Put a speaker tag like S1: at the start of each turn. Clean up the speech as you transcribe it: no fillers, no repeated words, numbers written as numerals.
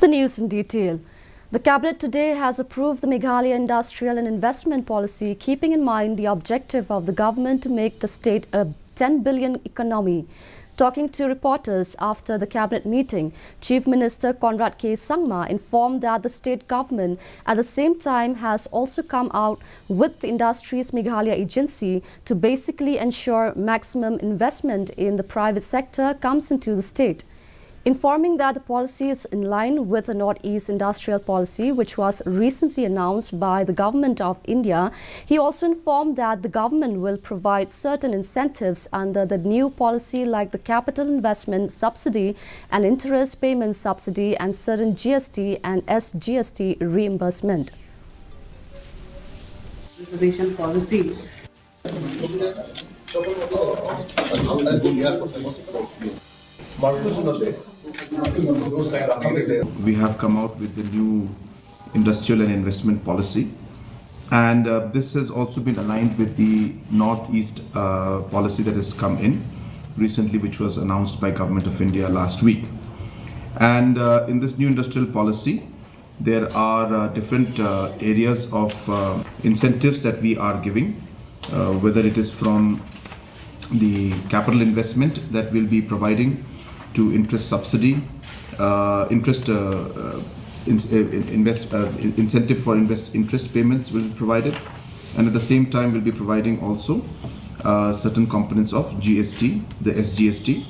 S1: The news in detail. The Cabinet today has approved the Meghalaya Industrial and Investment Policy, keeping in mind the objective of the government to make the state a 10 billion economy. Talking to reporters after the Cabinet meeting, Chief Minister Conrad K. Sangma informed that the state government at the same time has also come out with the industry's Meghalaya agency to basically ensure maximum investment in the private sector comes into the state. Informing that the policy is in line with the Northeast Industrial Policy, which was recently announced by the Government of India, he also informed that the government will provide certain incentives under the new policy like the capital investment subsidy and interest payment subsidy and certain GST and SGST reimbursement.
S2: Reservation policy.
S3: We have come out with the new industrial and investment policy, and this has also been aligned with the Northeast policy that has come in recently, which was announced by Government of India last week. And in this new industrial policy, there are different areas of incentives that we are giving, whether it is from the capital investment that we'll be providing to interest subsidy, incentive for interest payments will be provided, and at the same time we'll be providing also certain components of GST, the SGST,